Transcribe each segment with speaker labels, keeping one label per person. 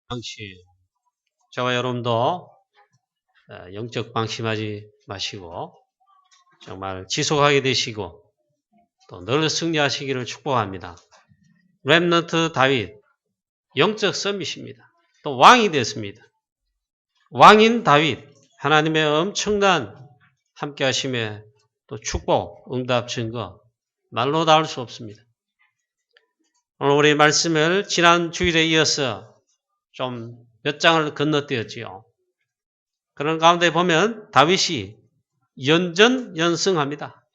Speaker 1: 방심. 저와 여러분도 영적 방심하지 마시고 정말 지속하게 되시고 또 늘 승리하시기를 축복합니다. 렘넌트 다윗 영적 서밋입니다. 또 왕이 됐습니다. 왕인 다윗 하나님의 엄청난 함께 하심에 또 축복, 응답, 증거 말로 다 할 수 없습니다. 오늘 우리 말씀을 지난 주일에 이어서 좀 몇 장을 건너뛰었지요. 그런 가운데 보면 다윗이 연전연승합니다.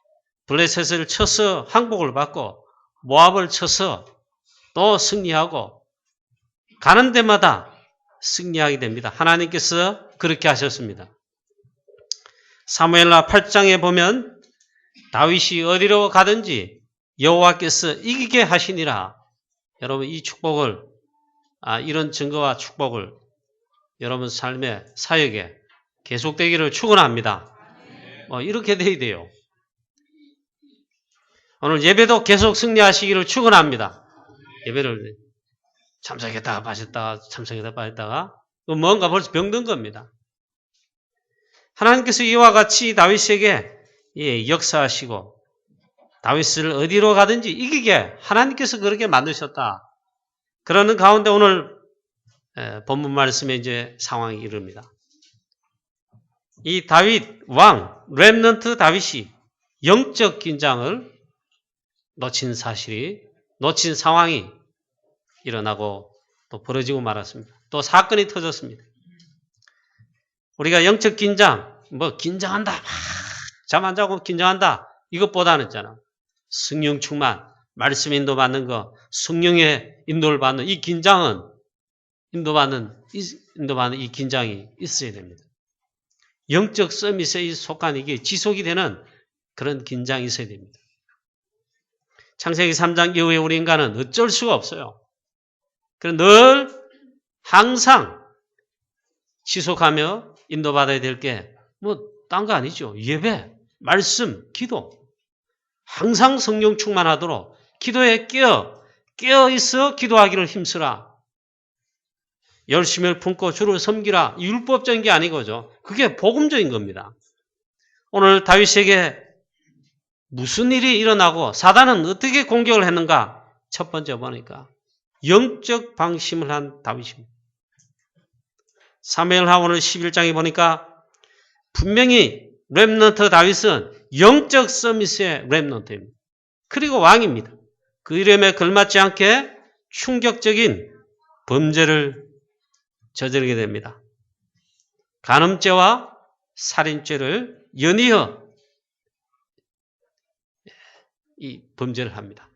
Speaker 1: 블레셋을 쳐서 항복을 받고 모압을 쳐서 또 승리하고 가는 데마다 승리하게 됩니다. 하나님께서 그렇게 하셨습니다. 사무엘하 8장에 보면 다윗이 어디로 가든지 여호와께서 이기게 하시니라. 여러분 이 축복을 이런 증거와 축복을 여러분 삶의 사역에 계속되기를 축원합니다. 이렇게 돼야 돼요. 오늘 예배도 계속 승리하시기를 축원합니다. 예배를 참석했다가 빠졌다가 참석했다가 빠졌다가 뭔가 벌써 병든 겁니다. 하나님께서 이와 같이 다윗에게 역사하시고 다윗을 어디로 가든지 이기게 하나님께서 그렇게 만드셨다. 그러는 가운데 오늘 본문 말씀에 이제 상황이 이릅니다. 이 다윗 왕 렘넌트 다윗이 영적 긴장을 놓친 상황이 일어나고 또 벌어지고 말았습니다. 또 사건이 터졌습니다. 우리가 영적 긴장, 긴장한다, 잠 안 자고 긴장한다 이것보다는 있잖아. 성령 충만, 말씀 인도받는 거, 성령의 인도를 받는 이 긴장은 인도받는 이 긴장이 있어야 됩니다. 영적 서밋에 속한 이게 지속이 되는 그런 긴장이 있어야 됩니다. 창세기 3장 이후에 우리 인간은 어쩔 수가 없어요. 그래서 늘 항상 지속하며 인도받아야 될 게 딴 거 아니죠. 예배, 말씀, 기도. 항상 성령 충만하도록 기도에 깨어 있어 기도하기를 힘쓰라. 열심을 품고 주를 섬기라. 율법적인 게 아니고죠. 그게 복음적인 겁니다. 오늘 다윗에게 무슨 일이 일어나고 사단은 어떻게 공격을 했는가? 첫 번째 보니까 영적 방심을 한 다윗입니다. 사무엘하 오늘 11장에 보니까 분명히 렘넌트 다윗은 영적 서밋의 렘넌트입니다. 그리고 왕입니다. 그 이름에 걸맞지 않게 충격적인 범죄를 저지르게 됩니다. 간음죄와 살인죄를 연이어 이 범죄를 합니다.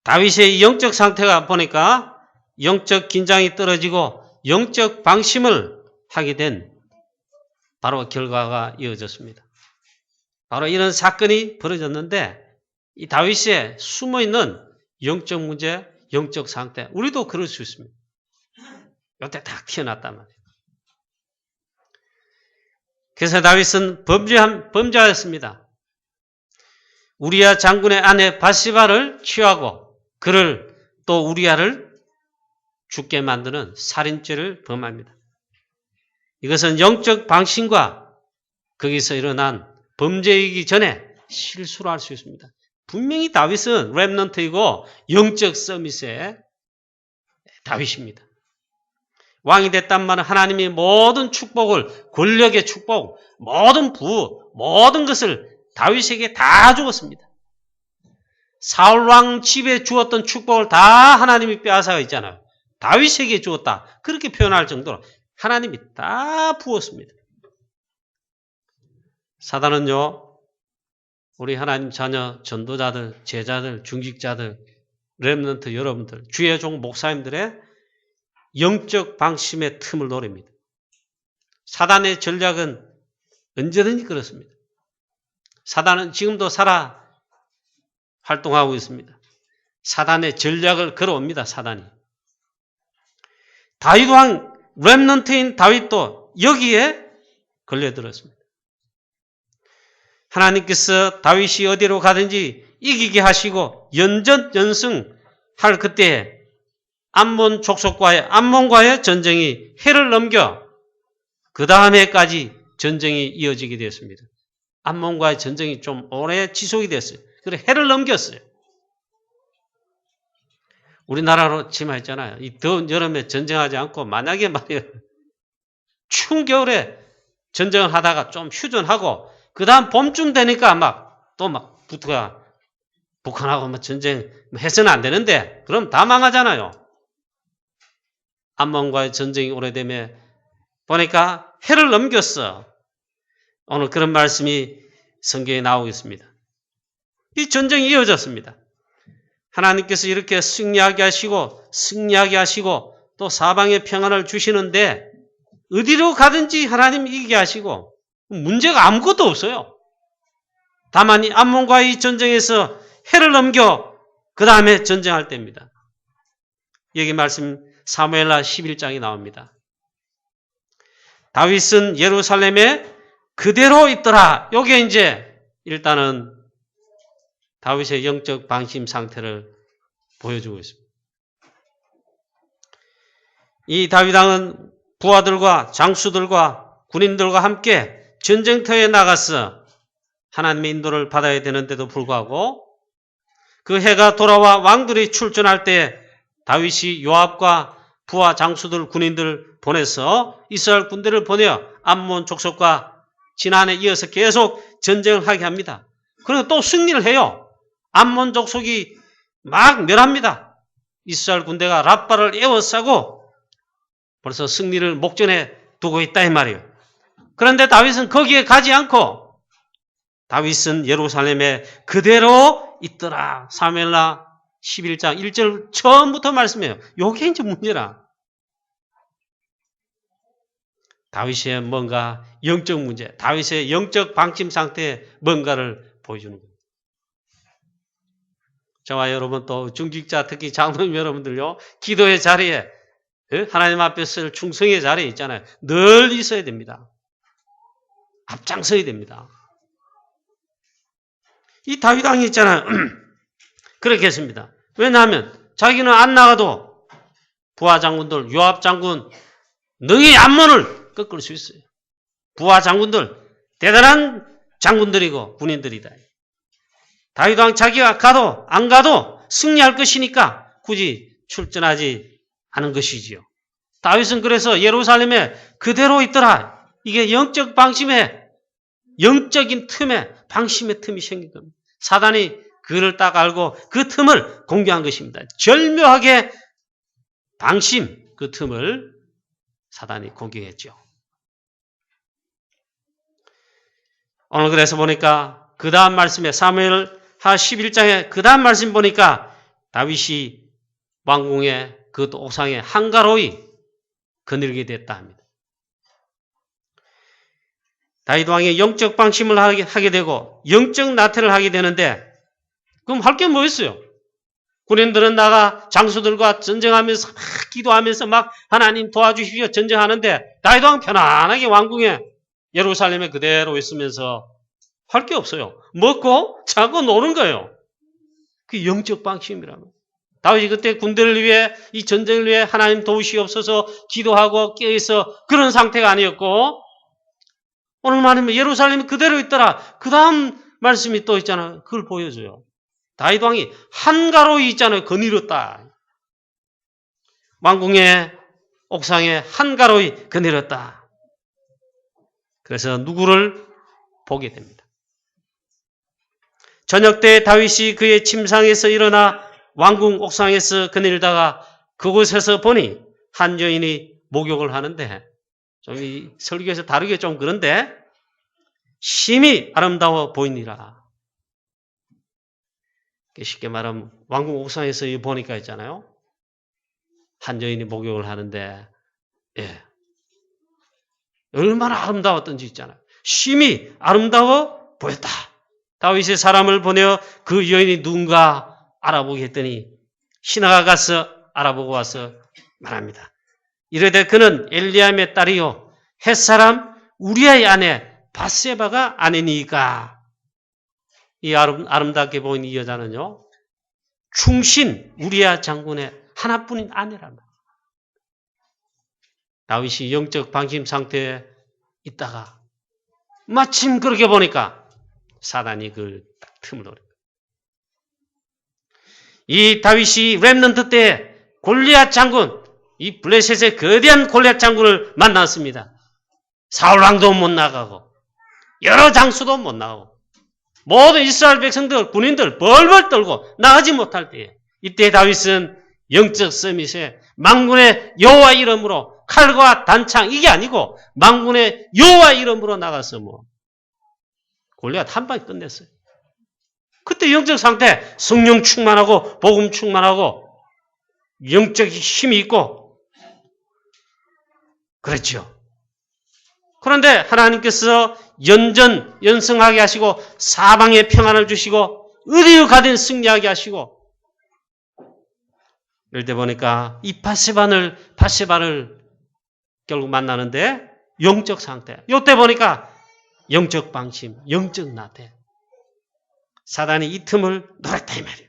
Speaker 1: 다윗의 영적 상태가 보니까 영적 긴장이 떨어지고 영적 방심을 하게 된 바로 결과가 이어졌습니다. 바로 이런 사건이 벌어졌는데 이 다윗에 숨어있는 영적 문제, 영적 상태 우리도 그럴 수 있습니다. 이때 딱 튀어났단 말이에요. 그래서 다윗은 범죄하였습니다. 우리야 장군의 아내 바시바를 취하고 그를 또 우리야를 죽게 만드는 살인죄를 범합니다. 이것은 영적 방심과 거기서 일어난 범죄이기 전에 실수로 할 수 있습니다. 분명히 다윗은 렘넌트이고 영적 서밋의 다윗입니다. 왕이 됐단 말은 하나님이 모든 축복을, 권력의 축복, 모든 부흥, 모든 것을 다윗에게 다 주었습니다. 사울왕 집에 주었던 축복을 다 하나님이 빼앗아가 있잖아요. 다윗에게 주었다. 그렇게 표현할 정도로 하나님이 다 부었습니다. 사단은요, 우리 하나님 자녀, 전도자들, 제자들, 중직자들, 렘넌트 여러분들, 주의 종 목사님들의 영적 방심의 틈을 노립니다. 사단의 전략은 언제든지 그렇습니다. 사단은 지금도 활동하고 있습니다. 사단의 전략을 걸어옵니다. 사단이. 다윗 왕 렘넌트인 다윗도 여기에 걸려들었습니다. 하나님께서 다윗이 어디로 가든지 이기게 하시고 연전연승할 그때에 암몬과의 전쟁이 해를 넘겨 그 다음 해까지 전쟁이 이어지게 되었습니다. 암몬과의 전쟁이 좀 오래 지속이 됐어요. 그래 해를 넘겼어요. 우리나라로 치마 있잖아요. 이 더운 여름에 전쟁하지 않고 만약에 말이에요. 추운 겨울에 전쟁을 하다가 좀 휴전하고 그 다음 봄쯤 되니까 또 붙어가 북한하고 전쟁 해서는 안 되는데 그럼 다 망하잖아요. 암몬과의 전쟁이 오래되면 보니까 해를 넘겼어. 오늘 그런 말씀이 성경에 나오고 있습니다. 이 전쟁이 이어졌습니다. 하나님께서 이렇게 승리하게 하시고 또 사방에 평안을 주시는데 어디로 가든지 하나님 이기게 하시고 문제가 아무것도 없어요. 다만 이 암몬과의 전쟁에서 해를 넘겨 그 다음에 전쟁할 때입니다. 여기 말씀 사무엘하 11장이 나옵니다. 다윗은 예루살렘에 그대로 있더라. 요게 이제 일단은 다윗의 영적 방심 상태를 보여주고 있습니다. 이 다윗 왕은 부하들과 장수들과 군인들과 함께 전쟁터에 나가서 하나님의 인도를 받아야 되는데도 불구하고 그 해가 돌아와 왕들이 출전할 때 다윗이 요압과 부하 장수들 군인들 보내서 이스라엘 군대를 보내어 암몬 족속과 지난해 이어서 계속 전쟁을 하게 합니다. 그리고 또 승리를 해요. 암몬 족속이 막 멸합니다. 이스라엘 군대가 랍바를 에워싸고 벌써 승리를 목전에 두고 있다 이 말이에요. 그런데 다윗은 거기에 가지 않고 다윗은 예루살렘에 그대로 있더라. 사무엘하 11장 1절 처음부터 말씀해요. 요게 이제 문제라. 다윗의 뭔가 영적 문제, 다윗의 영적 방침 상태에 뭔가를 보여주는 겁니다. 저와 여러분 또 중직자 특히 장로님 여러분들요. 기도의 자리에 하나님 앞에 쓸 충성의 자리에 있잖아요. 늘 있어야 됩니다. 앞장서야 됩니다. 이 다윗 왕이 있잖아요. 그렇게 했습니다. 왜냐하면 자기는 안 나가도 부하 장군들, 요압 장군 능히 암몬을 꺾을 수 있어요. 부하 장군들 대단한 장군들이고 군인들이다. 다윗 왕 자기가 가도 안 가도 승리할 것이니까 굳이 출전하지 않은 것이지요. 다윗은 그래서 예루살렘에 그대로 있더라. 이게 영적 방심에 영적인 틈에 방심의 틈이 생긴 겁니다. 사단이 그를 딱 알고 그 틈을 공개한 것입니다. 절묘하게 방심 그 틈을 사단이 공개했죠. 오늘 그래서 보니까 그 다음 말씀에 사무엘하 11장에 그 다음 말씀 보니까 다윗이 왕궁의 그 옥상에 한가로이 거닐게 됐다 합니다. 다윗 왕이 영적 방심을 하게 되고 영적 나태를 하게 되는데 그럼 할 게 뭐 있어요? 군인들은 나가 장수들과 전쟁하면서 막 기도하면서 막 하나님 도와주십시오 전쟁하는데 다윗 왕 편안하게 왕궁에 예루살렘에 그대로 있으면서 할 게 없어요. 먹고 자고 노는 거예요. 그게 영적 방심이라고. 다윗이 그때 군대를 위해 이 전쟁을 위해 하나님 도우시옵소서 기도하고 깨어있어 그런 상태가 아니었고 오늘 말하면 예루살렘이 그대로 있더라. 그 다음 말씀이 또 있잖아요. 그걸 보여줘요. 다윗 왕이 한가로이 있잖아요. 거닐었다. 왕궁의 옥상에 한가로이 거닐었다. 그래서 누구를 보게 됩니다. 저녁 때 다윗이 그의 침상에서 일어나 왕궁 옥상에서 거닐다가 그곳에서 보니 한 여인이 목욕을 하는데 좀 이 설교에서 다르게 좀 그런데 심히 아름다워 보이니라. 쉽게 말하면 왕궁 옥상에서 보니까 있잖아요. 한 여인이 목욕을 하는데 얼마나 아름다웠던지 있잖아요. 심히 아름다워 보였다. 다윗이 사람을 보내어 그 여인이 누군가 알아보게 했더니 신하가 가서 알아보고 와서 말합니다. 이르되 그는 엘리암의 딸이요 햇사람 우리아의 아내 밧세바가 아니니까. 이 아름답게 보인 이 여자는요 충신 우리아 장군의 하나뿐인 아내란 말이에요. 다윗이 영적 방심 상태에 있다가 마침 그렇게 보니까 사단이 그걸 딱 틈을 노려. 이 다윗이 렘넌트 때 골리앗 장군, 이 블레셋의 거대한 골리앗 장군을 만났습니다. 사울왕도 못 나가고 여러 장수도 못 나가고 모든 이스라엘 백성들, 군인들 벌벌 떨고 나가지 못할 때에 이때 다윗은 영적 서밋에 만군의 여호와 이름으로 칼과 단창 이게 아니고 만군의 여호와 이름으로 나가서 골리앗 한 방에 끝냈어요. 그때 영적 상태 성령 충만하고 복음 충만하고 영적 힘이 있고 그랬죠. 그런데 하나님께서 연성하게 하시고 사방에 평안을 주시고 어디로 가든 승리하게 하시고 이럴 때 보니까 이 바세바를 결국 만나는데 영적 상태. 이때 보니까 영적 방심, 영적 나태. 사단이 이 틈을 노렸다 이 말이에요.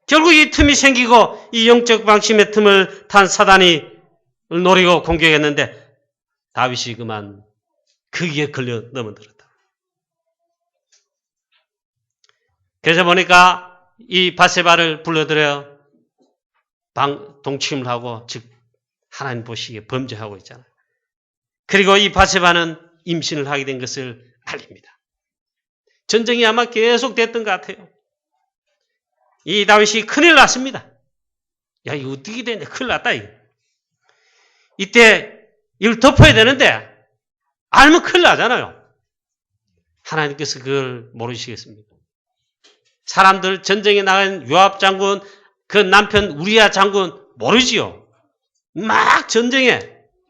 Speaker 1: 결국 이 틈이 생기고 이 영적 방심의 틈을 탄 사단이 노리고 공격했는데 다윗이 그만 거기에 걸려 넘어들었다. 그래서 보니까 이 바세바를 불러들여 동침을 하고 즉 하나님 보시기에 범죄하고 있잖아요. 그리고 이 바세바는 임신을 하게 된 것을 알립니다. 전쟁이 아마 계속 됐던 것 같아요. 이 다윗이 큰일 났습니다. 야, 이거 어떻게 되냐? 큰일 났다, 이거. 이때 이걸 덮어야 되는데, 알면 큰일 나잖아요. 하나님께서 그걸 모르시겠습니까? 사람들 전쟁에 나간 요압 장군, 그 남편 우리야 장군 모르지요. 막 전쟁에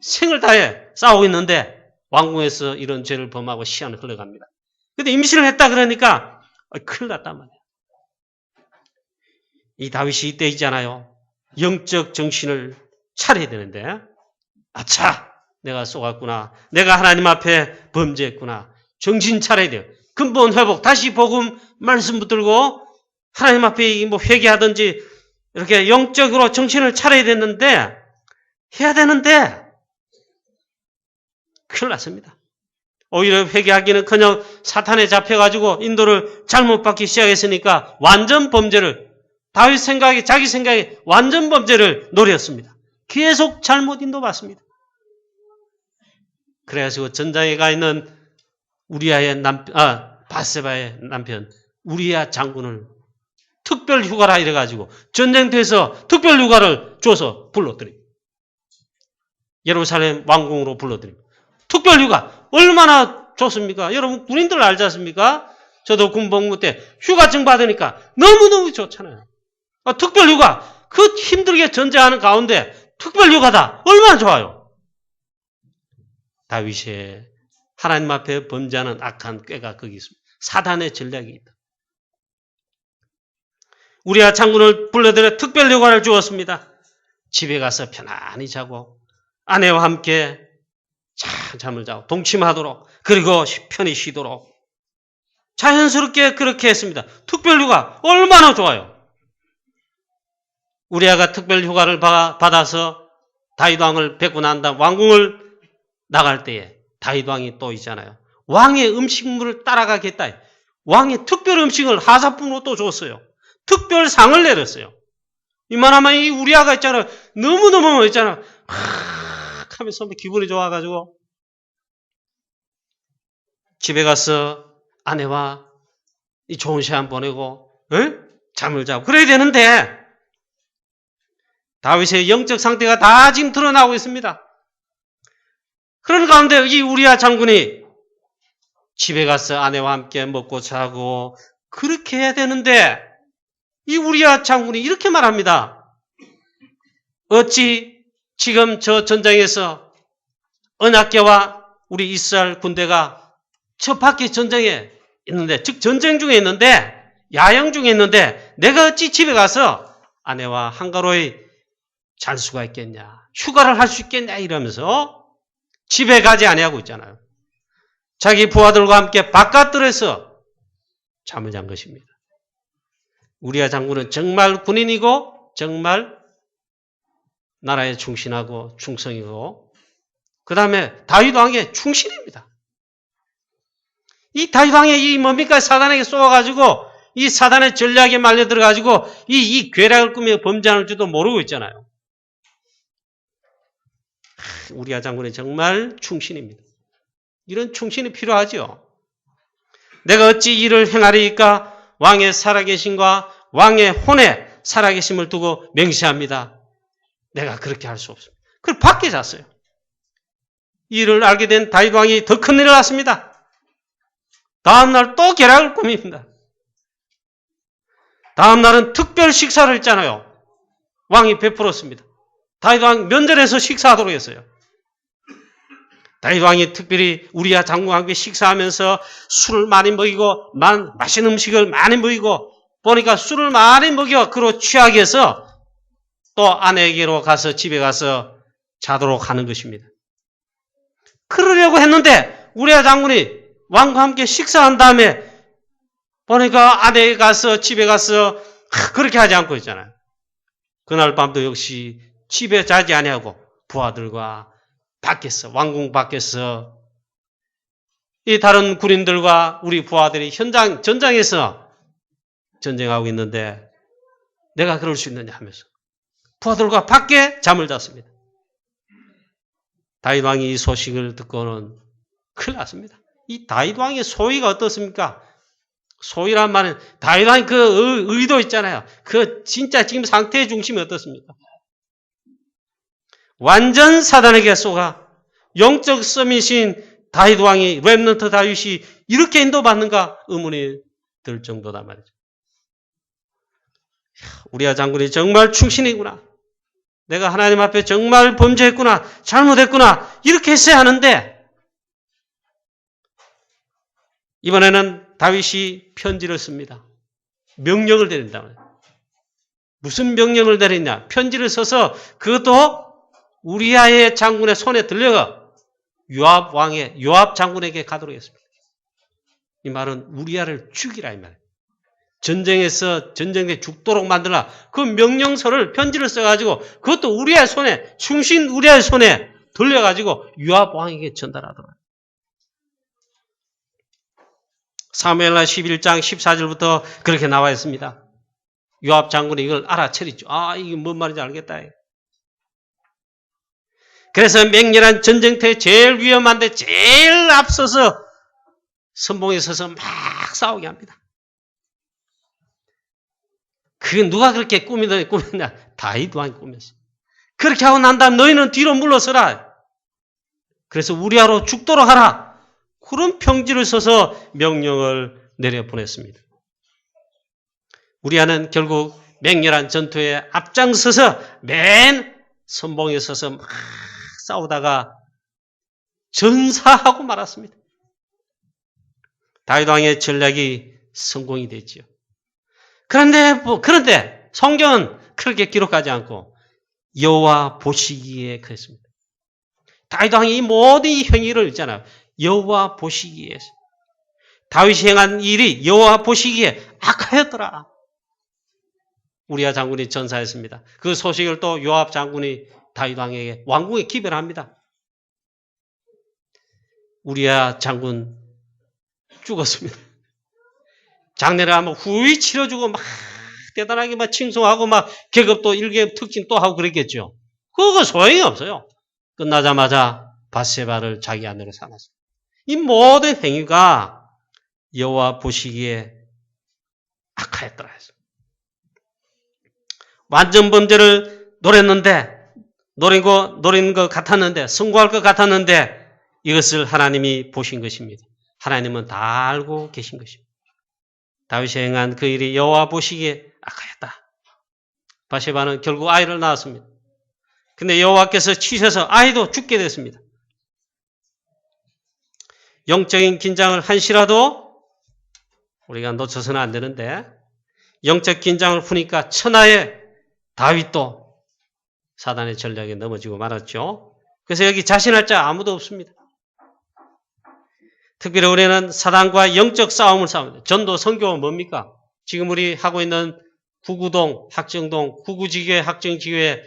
Speaker 1: 생을 다해 싸우고 있는데 왕궁에서 이런 죄를 범하고 시간을 흘러갑니다. 근데 임신을 했다 그러니까 큰일 났단 말이에요. 이 다윗이 이때 있잖아요. 영적 정신을 차려야 되는데 아차 내가 속았구나. 내가 하나님 앞에 범죄했구나. 정신 차려야 돼요. 근본 회복 다시 복음 말씀 붙들고 하나님 앞에 회개하든지 이렇게 영적으로 정신을 차려야 되는데 해야 되는데 큰일 났습니다. 오히려 회개하기는커녕 사탄에 잡혀가지고 인도를 잘못 받기 시작했으니까 완전 범죄를 다윗 생각에 자기 생각에 완전 범죄를 노렸습니다. 계속 잘못 인도받습니다. 그래가지고 전장에 가 있는 바세바의 남편 우리야 장군을 특별 휴가라 이래가지고 전쟁터에서 특별 휴가를 줘서 불러들입니다. 예루살렘 왕궁으로 불러들입니다. 특별 휴가 얼마나 좋습니까? 여러분 군인들 알지 않습니까? 저도 군복무 때 휴가증 받으니까 너무너무 좋잖아요. 특별 휴가 그 힘들게 전쟁하는 가운데 특별 휴가다 얼마나 좋아요. 다윗의 하나님 앞에 범죄하는 악한 꾀가 거기 있습니다. 사단의 전략이 있다. 우리야 장군을 불러들여 특별 휴가를 주었습니다. 집에 가서 편안히 자고 아내와 함께 잠을 자고 동침하도록 그리고 편히 쉬도록 자연스럽게 그렇게 했습니다. 특별휴가 얼마나 좋아요. 우리아가 특별휴가를 받아서 다윗 왕을 뵙고 난 다음 왕궁을 나갈 때에 다윗 왕이 또 있잖아요. 왕의 음식물을 따라가겠다. 왕의 특별 음식을 하사품으로 또 줬어요. 특별상을 내렸어요. 이만하면 이 우리아가 있잖아요. 너무너무 있잖아요. 하면서 기분이 좋아가지고 집에 가서 아내와 이 좋은 시간 보내고 잠을 자고 그래야 되는데 다윗의 영적 상태가 다 지금 드러나고 있습니다. 그런 가운데 이 우리아 장군이 집에 가서 아내와 함께 먹고 자고 그렇게 해야 되는데 이 우리아 장군이 이렇게 말합니다. 어찌 지금 저 전장에서 언약궤와 우리 이스라엘 군대가 저 밖에 전쟁에 있는데 즉 전쟁 중에 있는데 야영 중에 있는데 내가 어찌 집에 가서 아내와 한가로이 잘 수가 있겠냐 휴가를 할 수 있겠냐 이러면서 집에 가지 아니하고 있잖아요. 자기 부하들과 함께 바깥들에서 잠을 잔 것입니다. 우리아 장군은 정말 군인이고 정말 나라에 충신하고 충성이고 그 다음에 다윗 왕의 충신입니다. 이 다윗 왕의 이 뭡니까? 사단에게 쏘아가지고 이 사단의 전략에 말려 들어가지고 이 괴락을 꾸며 범죄하는 줄도 모르고 있잖아요. 우리야 장군이 정말 충신입니다. 이런 충신이 필요하죠. 내가 어찌 이를 행하리이까? 왕의 살아계심과 왕의 혼에 살아계심을 두고 맹세합니다. 내가 그렇게 할 수 없습니다. 그걸 밖에 잤어요. 이를 알게 된 다윗 왕이 더 큰 일을 났습니다. 다음날 또 계략을 꾸밉니다. 다음날은 특별 식사를 했잖아요. 왕이 베풀었습니다. 다윗 왕 면전에서 식사하도록 했어요. 다윗 왕이 특별히 우리야 장군과 함께 식사하면서 술을 많이 먹이고 맛있는 음식을 많이 먹이고 보니까 술을 많이 먹여 그로 취하게 해서 또 아내에게로 가서 집에 가서 자도록 하는 것입니다. 그러려고 했는데 우리야 장군이 왕과 함께 식사한 다음에 보니까 아내에 가서 집에 가서 그렇게 하지 않고 있잖아요. 그날 밤도 역시 집에 자지 아니하고 부하들과 밖에서 왕궁 밖에서 이 다른 군인들과 우리 부하들이 전장에서 전쟁하고 있는데 내가 그럴 수 있느냐 하면서 부하들과 밖에 잠을 잤습니다. 다윗 왕이 이 소식을 듣고는 큰일 났습니다. 이 다윗 왕의 소위가 어떻습니까? 소위란 말은 다윗 왕의 그 의도 있잖아요. 그 진짜 지금 상태의 중심이 어떻습니까? 완전 사단에게 쏘가 영적 서밋인 다윗 왕이 렘넌트 다윗이 이렇게 인도받는가 의문이 들 정도다 말이죠. 우리야 장군이 정말 충신이구나. 내가 하나님 앞에 정말 범죄했구나. 잘못했구나. 이렇게 했어야 하는데 이번에는 다윗이 편지를 씁니다. 명령을 내린다. 무슨 명령을 내리냐? 편지를 써서 그것도 우리아의 장군의 손에 들려가 요압 장군에게 가도록 했습니다. 이 말은 우리아를 죽이라 이 말이에요. 전쟁에 죽도록 만들라. 그 명령서를 편지를 써가지고 그것도 우리아의 손에 충신 우리아의 손에 돌려가지고 요압 왕에게 전달하더라. 사무엘하 11장 14절부터 그렇게 나와 있습니다. 요압 장군이 이걸 알아채리죠. 이게 뭔 말인지 알겠다. 그래서 맹렬한 전쟁터에 제일 위험한데 제일 앞서서 선봉에 서서 막 싸우게 합니다. 그게 누가 그렇게 꾸몄냐? 다윗 왕이 꾸몄어. 그렇게 하고 난 다음 너희는 뒤로 물러서라. 그래서 우리아로 죽도록 하라. 그런 편지를 써서 명령을 내려보냈습니다. 우리아는 결국 맹렬한 전투에 앞장서서 맨 선봉에 서서 막 싸우다가 전사하고 말았습니다. 다윗 왕의 전략이 성공이 됐지요. 그런데 성경은 그렇게 기록하지 않고 여호와 보시기에 그랬습니다. 다윗 왕이 이 모든 이 행위를 있잖아요. 여호와 보시기에 다윗이 행한 일이 여호와 보시기에 악하였더라. 우리아 장군이 전사했습니다. 그 소식을 또 요압 장군이 다윗 왕에게 왕궁에 기별을 합니다. 우리아 장군 죽었습니다. 장례를 한번 후이 치러주고 막 대단하게 막 칭송하고 막 계급도 일개 특징 또 하고 그랬겠죠. 그거 소용이 없어요. 끝나자마자 밧세바를 자기 아내로 삼았어요. 이 모든 행위가 여호와 보시기에 악하였더라 했어요. 완전 범죄를 노린 것 같았는데 성공할 것 같았는데 이것을 하나님이 보신 것입니다. 하나님은 다 알고 계신 것입니다. 다윗이 행한 그 일이 여호와 보시기에 악하였다. 밧세바는 결국 아이를 낳았습니다. 근데 여호와께서 치셔서 아이도 죽게 됐습니다. 영적인 긴장을 한시라도 우리가 놓쳐서는 안 되는데 영적 긴장을 푸니까 천하의 다윗도 사단의 전략에 넘어지고 말았죠. 그래서 여기 자신할 자 아무도 없습니다. 특별히 우리는 사단과 영적 싸움을 싸웁니다. 전도 선교는 뭡니까? 지금 우리 하고 있는 구구동, 학정동, 구구지교회, 학정지교회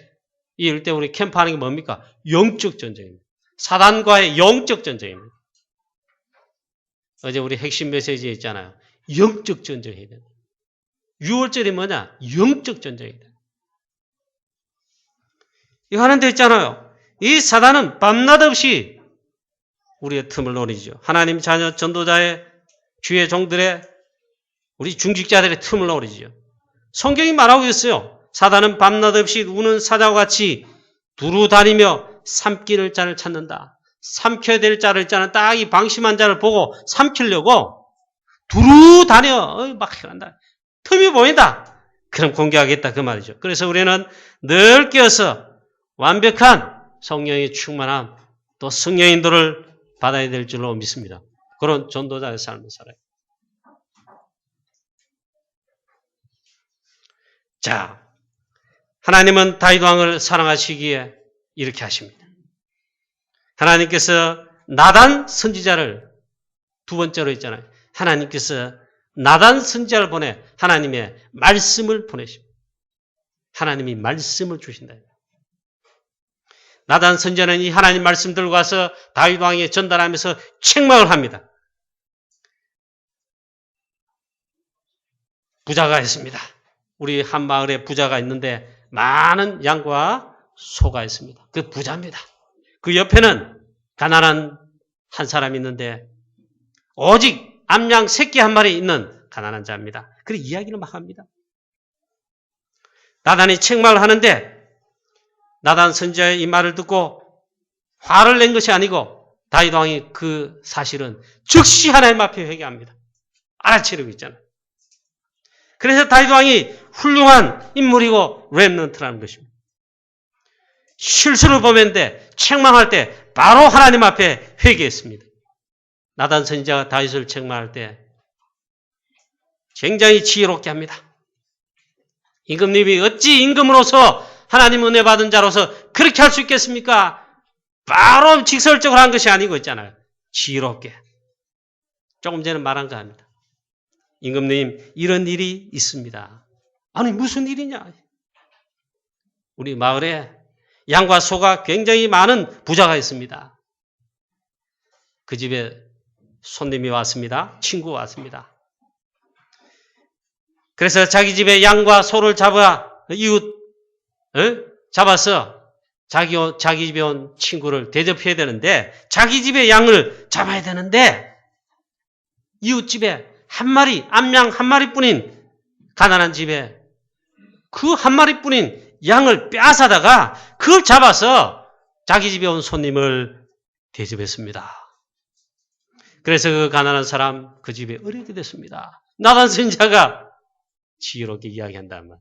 Speaker 1: 이럴 때 우리 캠프하는 게 뭡니까? 영적 전쟁입니다. 사단과의 영적 전쟁입니다. 어제 우리 핵심 메시지에 있잖아요. 영적 전쟁해야 된다. 6월절이 뭐냐? 영적 전쟁이다. 이거 하는데 있잖아요. 이 사단은 밤낮 없이 우리의 틈을 노리죠. 하나님 자녀 전도자의 주의 종들의 우리 중직자들의 틈을 노리죠. 성경이 말하고 있어요. 사단은 밤낮 없이 우는 사자와 같이 두루 다니며 삼킬 자를 찾는다. 삼켜야 될 자를 있잖아. 딱 이 방심한 자를 보고 삼키려고 두루 다녀. 막 한다. 틈이 보인다. 그럼 공격하겠다. 그 말이죠. 그래서 우리는 늘 깨어서 완벽한 성령의 충만함 또 성령 인도를 받아야 될 줄로 믿습니다. 그런 전도자의 삶을 살아요. 자, 하나님은 다윗 왕을 사랑하시기에 이렇게 하십니다. 하나님께서 나단 선지자를 두 번째로 있잖아요. 하나님께서 나단 선지자를 보내 하나님의 말씀을 보내십니다. 하나님이 말씀을 주신다. 나단 선지자는 이 하나님 말씀 들고 가서 다윗 왕에 전달하면서 책망을 합니다. 부자가 있습니다. 우리 한 마을에 부자가 있는데 많은 양과 소가 있습니다. 그 부자입니다. 그 옆에는 가난한 한 사람이 있는데 오직 암양 새끼 한 마리 있는 가난한 자입니다. 그런 이야기를 막 합니다. 나단이 책망을 하는데 나단 선지자의 이 말을 듣고 화를 낸 것이 아니고 다윗 왕이 그 사실은 즉시 하나님 앞에 회개합니다. 알아채려고 있잖아요. 그래서 다윗 왕이 훌륭한 인물이고 렘넌트라는 것입니다. 실수를 범했는데 책망할 때 바로 하나님 앞에 회개했습니다. 나단 선지자가 다윗을 책망할 때 굉장히 지혜롭게 합니다. 임금님이 어찌 임금으로서 하나님 은혜 받은 자로서 그렇게 할 수 있겠습니까? 바로 직설적으로 한 것이 아니고 있잖아요. 지혜롭게. 조금 전에 말한 거 아닙니다. 임금님, 이런 일이 있습니다. 아니, 무슨 일이냐? 우리 마을에 양과 소가 굉장히 많은 부자가 있습니다. 그 집에 손님이 왔습니다. 친구가 왔습니다. 그래서 자기 집에 양과 소를 잡아서 자기 집에 온 친구를 대접해야 되는데 자기 집에 양을 잡아야 되는데 이웃집에 암양 한 마리뿐인 가난한 집에 그 한 마리뿐인 양을 빼앗아다가 그걸 잡아서 자기 집에 온 손님을 대접했습니다. 그래서 그 가난한 사람 그 집에 어려게 됐습니다. 나단 선지자가 지혜롭게 이야기한단 말.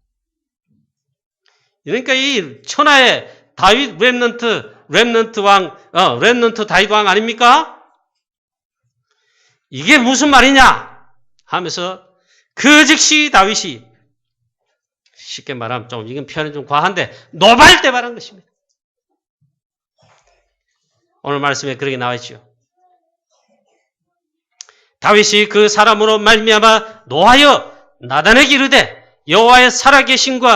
Speaker 1: 그러니까 이 천하의 다윗 렘넌트 다윗 왕 아닙니까? 이게 무슨 말이냐? 하면서 그 즉시 다윗이 쉽게 말하면 좀 이건 표현이 좀 과한데 노발대발한 것입니다. 오늘 말씀에 그렇게 나와 있죠. 다윗이 그 사람으로 말미암아 노하여 나단에게 이르되 여호와의 살아계심을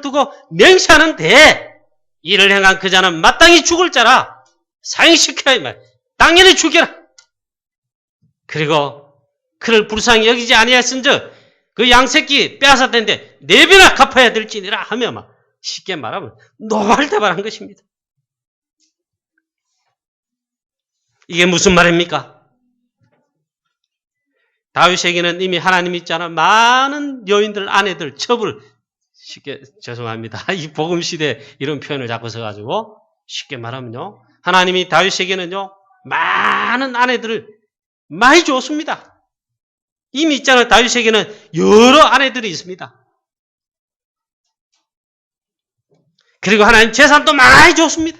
Speaker 1: 두고 맹세하는데 이를 행한 그 자는 마땅히 죽을 자라 사형시켜야 이 말. 당연히 죽여라. 그리고 그를 불쌍히 여기지 아니하였은즉 그 양새끼 빼앗았는데 4배나 갚아야 될지니라 하며 막 쉽게 말하면 노발대발한 것입니다. 이게 무슨 말입니까? 다윗에게는 이미 하나님이 있잖아. 많은 여인들, 아내들, 첩을 죄송합니다. 이 복음시대 이런 표현을 자꾸 써가지고 쉽게 말하면요. 하나님이 다윗에게는요. 많은 아내들을 많이 줬습니다. 이미 있잖아요. 다윗에게는 여러 아내들이 있습니다. 그리고 하나님 재산도 많이 줬습니다.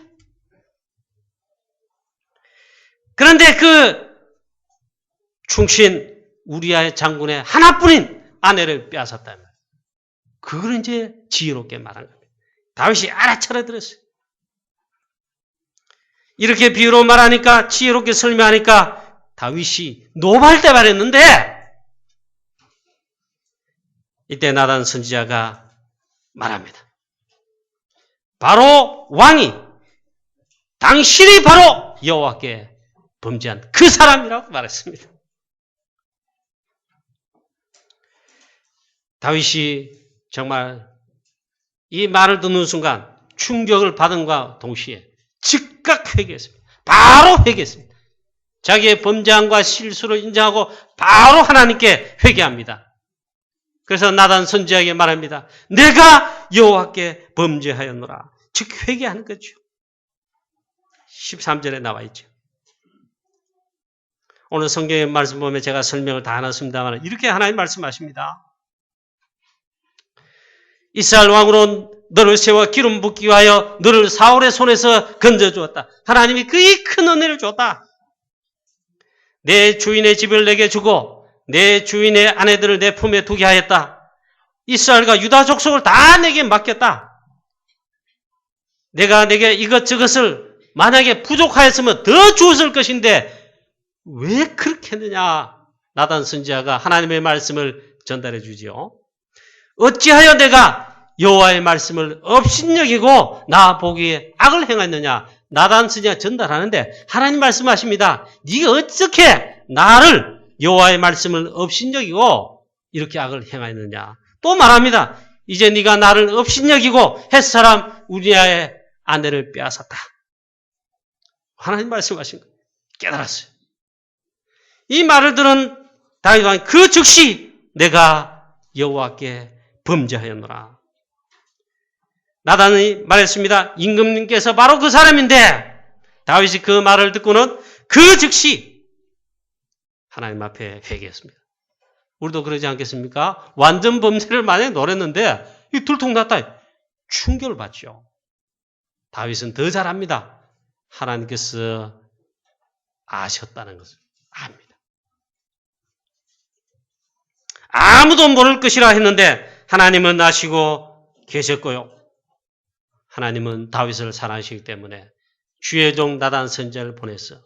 Speaker 1: 그런데 그 충신 우리아의 장군의 하나뿐인 아내를 빼앗았다는 거예요. 그걸 이제 지혜롭게 말한 겁니다. 다윗이 알아차려 들었어요. 이렇게 비유로 말하니까 지혜롭게 설명하니까 다윗이 노발대발했는데 이때 나단 선지자가 말합니다. 바로 왕이 당신이 바로 여호와께 범죄한 그 사람이라고 말했습니다. 다윗이 정말 이 말을 듣는 순간 충격을 받은과 동시에 즉각 회개했습니다. 바로 회개했습니다. 자기의 범죄함과 실수를 인정하고 바로 하나님께 회개합니다. 그래서 나단 선지자에게 말합니다. 내가 여호와께 범죄하였노라. 즉 회개하는 거죠. 13절에 나와 있죠. 오늘 성경의 말씀 보면 제가 설명을 다 안 했습니다만 이렇게 하나님 말씀하십니다. 이스라엘 왕으로 너를 세워 기름 붓기 위하여 너를 사울의 손에서 건져주었다. 하나님이 그의 큰 은혜를 줬다. 내 주인의 집을 내게 주고 내 주인의 아내들을 내 품에 두게 하였다. 이스라엘과 유다 족속을 다 내게 맡겼다. 내가 내게 이것저것을 만약에 부족하였으면 더 주었을 것인데 왜 그렇게 했느냐. 나단 선지자가 하나님의 말씀을 전달해 주지요. 어찌하여 내가 여호와의 말씀을 업신여기고 나 보기에 악을 행했느냐. 나단 선지자가 전달하는데 하나님 말씀하십니다. 네가 어떻게 나를 여호와의 말씀을 업신여기고 이렇게 악을 행하였느냐. 또 말합니다. 이제 네가 나를 업신여기고 햇사람 우리아의 아내를 빼앗았다. 하나님 말씀하신 거예요. 깨달았어요. 이 말을 들은 다윗 왕이 그 즉시 내가 여호와께 범죄하였노라. 나단이 말했습니다. 임금님께서 바로 그 사람인데 다윗이 그 말을 듣고는 그 즉시 하나님 앞에 회개했습니다. 우리도 그러지 않겠습니까? 완전 범죄를 만약에 노렸는데 이 들통났다. 충격을 받죠. 다윗은 더 잘합니다. 하나님께서 아셨다는 것을 압니다. 아무도 모를 것이라 했는데 하나님은 아시고 계셨고요. 하나님은 다윗을 사랑하시기 때문에 주의 종 나단 선지자를 보내서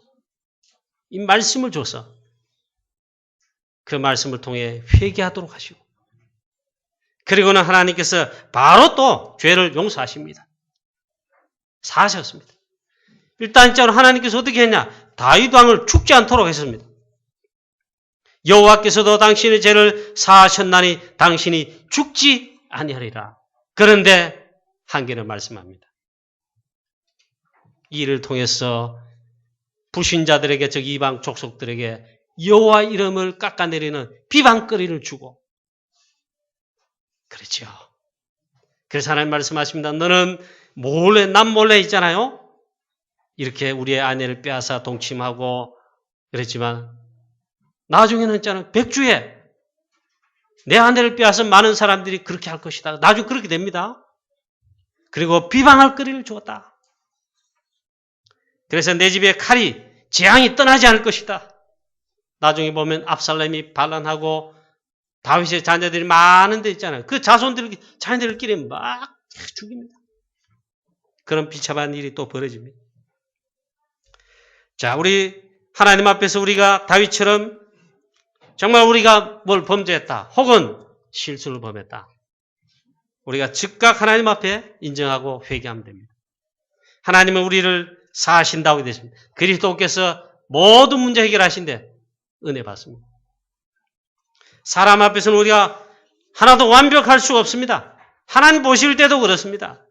Speaker 1: 이 말씀을 줘서 그 말씀을 통해 회개하도록 하시고 그리고는 하나님께서 바로 또 죄를 용서하십니다. 사하셨습니다. 일단적으로 하나님께서 어떻게 했냐? 다윗 왕을 죽지 않도록 했습니다. 여호와께서도 당신의 죄를 사하셨나니 당신이 죽지 아니하리라. 그런데 한계를 말씀합니다. 이 일을 통해서 불신자들에게 즉 이방 족속들에게 여호와 이름을 깎아내리는 비방거리를 주고 그렇죠. 그래서 하나님 말씀하십니다. 너는 몰래 남몰래 있잖아요. 이렇게 우리의 아내를 빼앗아 동침하고 그랬지만 나중에는 있잖아요. 백주에 내 아내를 빼앗은 많은 사람들이 그렇게 할 것이다. 나중에 그렇게 됩니다. 그리고 비방할 거리를 주었다. 그래서 내 집에 칼이 재앙이 떠나지 않을 것이다. 나중에 보면 압살롬이 반란하고 다윗의 자녀들이 많은 데 있잖아요. 그 자녀들끼리 막 죽입니다. 그런 비참한 일이 또 벌어집니다. 자, 우리 하나님 앞에서 우리가 다윗처럼 정말 우리가 뭘 범죄했다 혹은 실수를 범했다. 우리가 즉각 하나님 앞에 인정하고 회개하면 됩니다. 하나님은 우리를 사하신다고 되어 있습니다. 그리스도께서 모든 문제 해결하신데 은혜 받습니다. 사람 앞에서는 우리가 하나도 완벽할 수가 없습니다. 하나님 보실 때도 그렇습니다.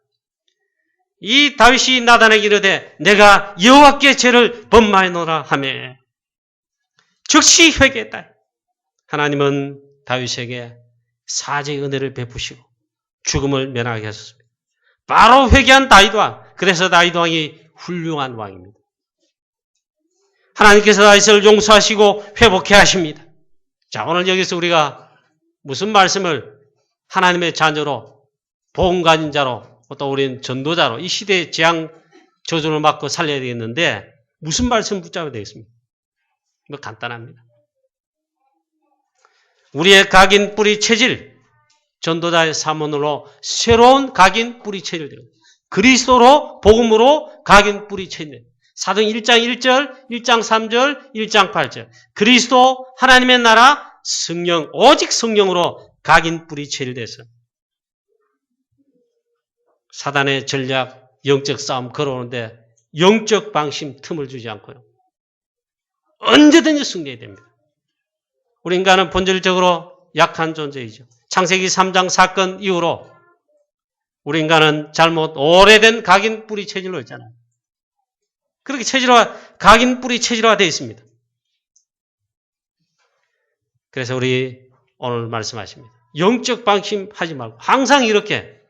Speaker 1: 이 다윗이 나단에게 이르되 내가 여호와께 죄를 범하였노라 하매 즉시 회개했다. 하나님은 다윗에게 사죄의 은혜를 베푸시고 죽음을 면하게 하셨습니다. 바로 회개한 다윗 왕. 그래서 다윗 왕이 훌륭한 왕입니다. 하나님께서 다윗을 용서하시고 회복해 하십니다. 자, 오늘 여기서 우리가 무슨 말씀을 하나님의 자녀로 복음 가진 자로 또 우리는 전도자로 이 시대의 재앙 저주를 막고 살려야 되겠는데 무슨 말씀 붙잡아야 되겠습니까? 뭐 간단합니다. 우리의 각인 뿌리 체질 전도자의 사문으로 새로운 각인 뿌리 체질 그리스도로 복음으로 각인 뿌리 체질 사도행 1장 1절, 1장 3절, 1장 8절 그리스도 하나님의 나라 성령 오직 성령으로 각인 뿌리 체질돼서 사단의 전략, 영적 싸움 걸어오는데 영적 방심 틈을 주지 않고요. 언제든지 승리해야 됩니다. 우리 인간은 본질적으로 약한 존재이죠. 창세기 3장 사건 이후로 우리 인간은 잘못 오래된 각인 뿌리 체질로 있잖아요. 그렇게 각인 뿌리 체질화가 되어 있습니다. 그래서 우리 오늘 말씀하십니다. 영적 방심하지 말고 항상 이렇게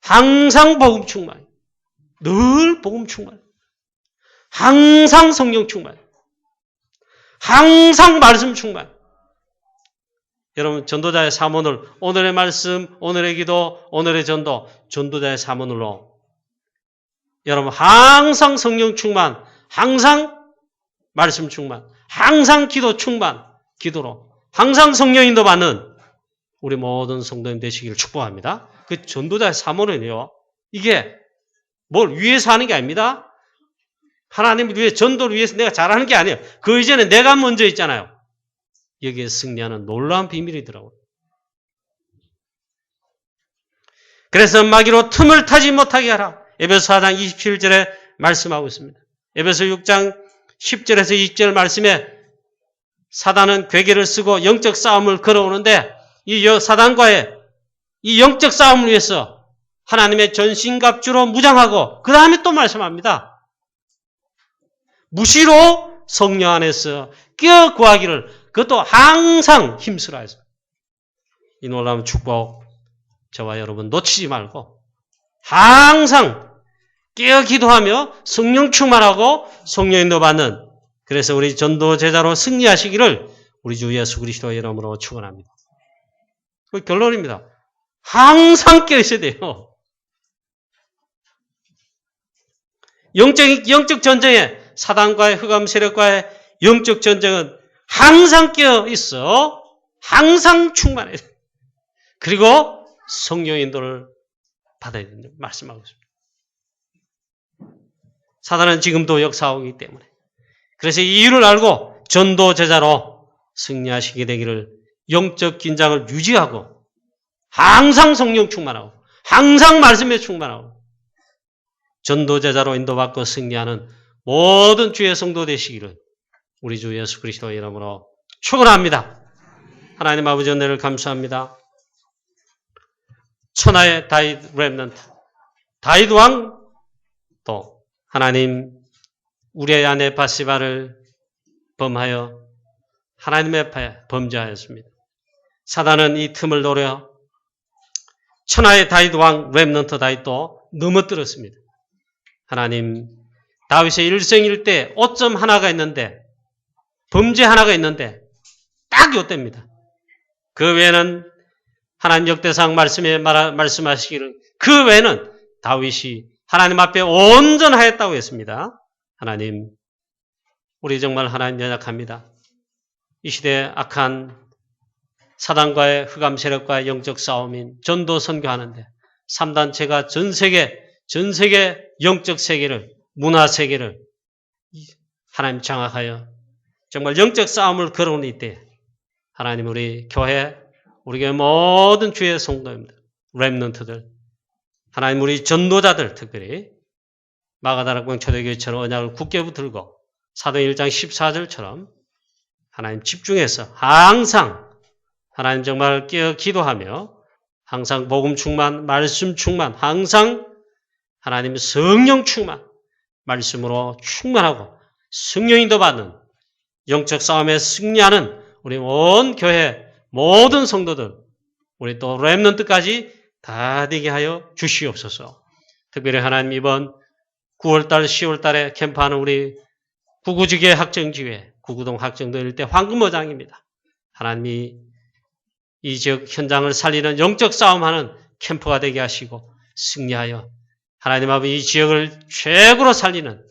Speaker 1: 항상 복음 충만, 늘 복음 충만, 항상 성령 충만, 항상 말씀 충만. 여러분 전도자의 사모늘, 오늘의 말씀, 오늘의 기도, 오늘의 전도, 전도자의 사모늘로 여러분 항상 성령 충만, 항상 말씀 충만, 항상 기도 충만, 기도로 항상 성령 인도 받는 우리 모든 성도님 되시기를 축복합니다. 그 전도자의 사모는요, 이게 뭘 위해서 하는 게 아닙니다. 하나님을 위해, 전도를 위해서 내가 잘하는 게 아니에요. 그 이전에 내가 먼저 있잖아요. 여기에 승리하는 놀라운 비밀이더라고요. 그래서 마귀로 틈을 타지 못하게 하라. 에베소 4장 27절에 말씀하고 있습니다. 에베소 6장 10절에서 20절 말씀에 사단은 괴계를 쓰고 영적 싸움을 걸어오는데 이 사단과의 이 영적 싸움을 위해서 하나님의 전신갑주로 무장하고 그 다음에 또 말씀합니다. 무시로 성령 안에서 껴 구하기를 그것도 항상 힘쓰라 해서 이 놀라운 축복 저와 여러분 놓치지 말고 항상 깨어 기도하며 성령 충만하고 성령 인도 받는 그래서 우리 전도 제자로 승리하시기를 우리 주 예수 그리스도의 이름으로 축원합니다. 그 결론입니다. 항상 깨어 있어야 돼요. 영적 전쟁에 사단과의 흑암 세력과의 영적 전쟁은 항상 깨어 있어. 항상 충만해. 그리고 성령 인도를 받아야 된다. 말씀하고 있습니다. 사단은 지금도 역사하고 있기 때문에. 그래서 이 이유를 알고 전도 제자로 승리하시게 되기를 영적 긴장을 유지하고 항상 성령 충만하고 항상 말씀에 충만하고 전도 제자로 인도받고 승리하는 모든 주의 성도 되시기를 우리 주 예수 그리스도의 이름으로 축원합니다. 하나님 아버지 은혜를 감사합니다. 천하의 다윗 렘넌트, 다윗 왕도 하나님 우리의 아내 바시바를 범하여 하나님의 앞에 범죄하였습니다. 사단은 이 틈을 노려 천하의 다윗 왕 렘넌트 다윗도 넘어뜨렸습니다. 하나님 다윗의 일생일대 오점 하나가 있는데 범죄 하나가 있는데 딱 요때입니다. 그 외에는 하나님 역대상 말씀에 말씀하시기를 그 외에는 다윗이 하나님 앞에 온전하였다고 했습니다. 하나님 우리 정말 하나님 연약합니다. 이 시대에 악한 사단과의 흑암 세력과의 영적 싸움인 전도 선교하는데 3단체가 전 세계 영적 세계를 문화 세계를 하나님 장악하여 정말 영적 싸움을 걸어오는 이때 하나님 우리 교회 우리 모든 주의 성도입니다. 렘넌트들 하나님 우리 전도자들 특별히 마가다락방 초대교회처럼 언약을 굳게 붙들고 사도행 1장 14절처럼 하나님 집중해서 항상 하나님 정말 깨어 기도하며 항상 복음 충만, 말씀 충만, 항상 하나님 성령 충만, 말씀으로 충만하고 성령인도 받는 영적 싸움에 승리하는 우리 온 교회 모든 성도들 우리 또 렘넌트까지 다 되게 하여 주시옵소서. 특별히 하나님 이번 9월달 10월달에 캠프하는 우리 구구지계 학정지회 구구동 학정도 일대 황금어장입니다. 하나님이 이 지역 현장을 살리는 영적 싸움하는 캠프가 되게 하시고 승리하여 하나님 아버지 이 지역을 최고로 살리는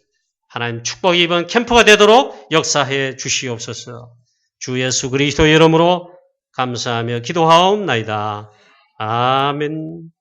Speaker 1: 하나님 축복이 이번 캠프가 되도록 역사해 주시옵소서. 주 예수 그리스도 이름으로 감사하며 기도하옵나이다. 아멘.